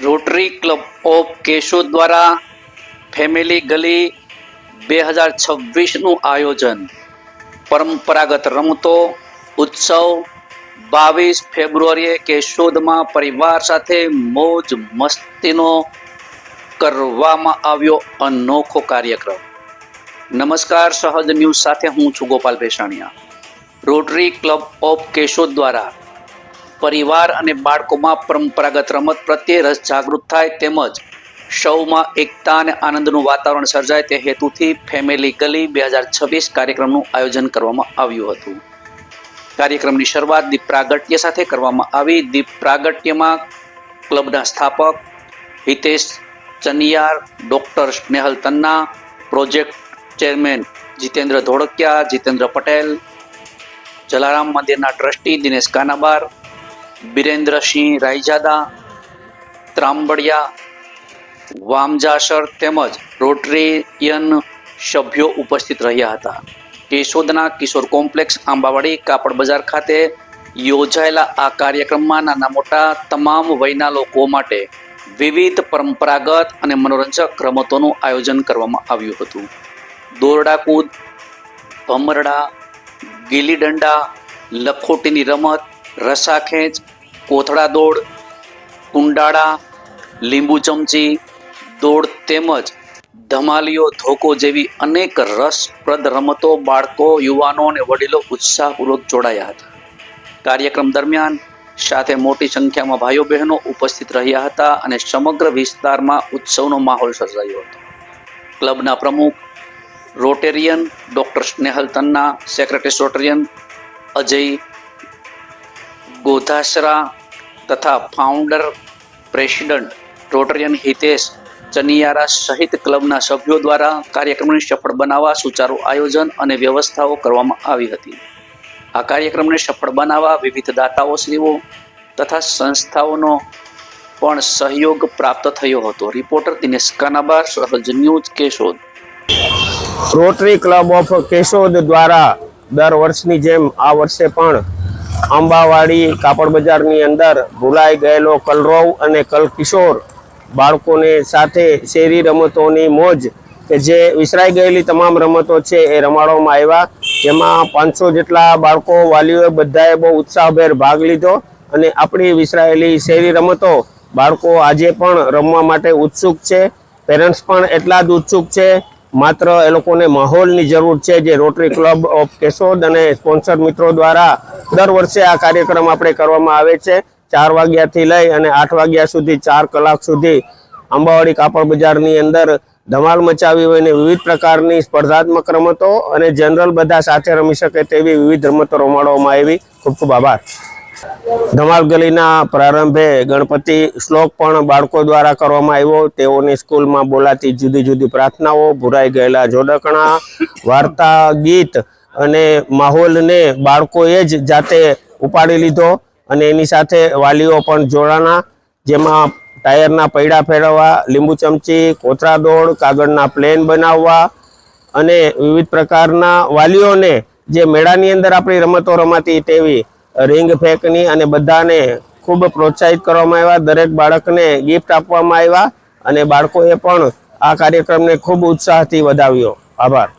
Rotary club of Keshod દ્વારા family ગલી 2026નું આયોજન. પરંપરાગત રમતો ઉત્સવ 22 ફેબ્રુઆરીએ કેશોદમાં પરિવાર સાથે મોજ મસ્તીનો કરવામાં આવ્યો અનોખો કાર્યક્રમ. નમસ્કાર, સહજ ન્યૂઝ સાથે હું છું Gopal Bhesaniya. Rotary club of Keshod દ્વારા પરિવાર અને બાળકોમાં પરંપરાગત રમત પ્રત્યે રસ જાગૃત થાય તેમજ સૌમાં એકતા અને આનંદનું વાતાવરણ સર્જાય તે હેતુથી ફેમિલી ગલી 2026 કાર્યક્રમનું આયોજન કરવામાં આવ્યું હતું. કાર્યક્રમની શરૂઆત દીપ પ્રાગટ્ય સાથે કરવામાં આવી. દીપ પ્રાગટ્યમાં ક્લબના સ્થાપક Hitesh Chaniyar, doctor Snehal Tanna, project chairman Jitendra Dholakia, Jitendra Patel, Jalaram મંદિરના ટ્રસ્ટી દિનેશ કાનાબાર, બિરેન્દ્રસિંહ રાયજાદા, ત્રાંબડિયા, વામજાસર તેમજ રોટરીયન સભ્યો ઉપસ્થિત રહ્યા હતા. કેશોદના કિશોર કોમ્પ્લેક્સ આંબાવાડી કાપડ બજાર ખાતે યોજાયેલા આ કાર્યક્રમમાં નાના મોટા તમામ વયના લોકો માટે વિવિધ પરંપરાગત અને મનોરંજક રમતોનું આયોજન કરવામાં આવ્યું હતું. દોરડા કૂદ, ભમરડા, ગીલી દંડા, લખોટીની રમત, રસાખેંચ, કોથળા દોડ, કુંડાળા, લીંબુ ચમચી દોડ તેમજ ધમાલીઓ, ધોકો જેવી અનેક રસપ્રદ રમતો બાળકો, યુવાનો અને વડીલો ઉત્સાહપૂર્વક જોડાયા હતા. કાર્યક્રમ દરમિયાન સાથે મોટી સંખ્યામાં ભાઈઓ બહેનો ઉપસ્થિત રહ્યા હતા અને સમગ્ર વિસ્તારમાં ઉત્સવનો માહોલ સર્જાયો હતો. ક્લબના પ્રમુખ Rotarian doctor Snehal Tanna, secretary Rotarian Ajay Godhasara તથા founder president Rotarian Hitesh Chaniyara સહિત ક્લબના સભ્યો દ્વારા કાર્યક્રમને સફળ બનાવવા સુચારુ આયોજન અને વ્યવસ્થાઓ કરવામાં આવી હતી. આ કાર્યક્રમને સફળ બનાવવા વિવિધ દાતાઓશ્રીઓ તથા સંસ્થાઓનો પણ સહયોગ પ્રાપ્ત થયો હતો. રિપોર્ટર દિનેશ કાનાબાર, સહજ news, Keshod. Rotary club of Keshod દ્વારા દર વર્ષની જેમ આ વર્ષે પણ આંબાવાડી કાપડ બજારની અંદર ભૂલાઈ ગયેલો કલરવ અને કલકિશોર બાળકોને સાથે શેરી રમતોની મોજ કે જે વિસરાઈ ગયેલી તમામ રમતો છે એ રમાડવામાં આવ્યા. જેમાં 500 જેટલા બાળકો, વાલીઓએ બધાએ બહુ ઉત્સાહભેર ભાગ લીધો અને આપણી વિસરાયેલી શેરી રમતો બાળકો આજે પણ રમવા માટે ઉત્સુક છે. પેરેન્ટ્સ પણ એટલા જ ઉત્સુક છે. માત્ર એ લોકોને માહોલની જરૂર છે, જે રોટરી ક્લબ ઓફ કેશોદ અને સ્પોન્સર મિત્રો દ્વારા દર વર્ષે આ કાર્યક્રમ આપણે કરવામાં આવે છે. 4 વાગ્યાથી લઈ અને 8 વાગ્યા સુધી 4 કલાક સુધી આંબાવાડી કાપડ બજારની અંદર ધમાલ મચાવી હોય અને વિવિધ પ્રકારની સ્પર્ધાત્મક રમતો અને જનરલ બધા સાથે રમી શકે તેવી વિવિધ રમતો રમાડવામાં આવી. ખૂબ ખૂબ આભાર. ધમાલ ગલીના પ્રારંભે ગણપતિ શ્લોક પણ બાળકો દ્વારા કરવામાં આવ્યો. તેઓની સ્કૂલમાં બોલાતી જુદી જુદી પ્રાર્થનાઓ, ભૂરાઈ ગયેલા જોડકણા, વાર્તા, ગીત અને માહોલને બાળકોએ જ જાતે ઉપાડી લીધો અને એની સાથે વાલીઓ પણ જોડાણા. જેમાં ટાયરના પૈડા ફેરવવા, લીંબુ ચમચી, કોથળા દોડ, કાગળના પ્લેન બનાવવા અને વિવિધ પ્રકારના વાલીઓને જે મેળાની અંદર આપણી રમતો રમાતી તેવી રિંગ ફેંકની અને બધાને ખૂબ પ્રોત્સાહિત કરવામાં આવ્યા. દરેક બાળકને ગિફ્ટ આપવામાં આવ્યા અને બાળકોએ પણ આ કાર્યક્રમને ખૂબ ઉત્સાહથી વધાવ્યો. આભાર.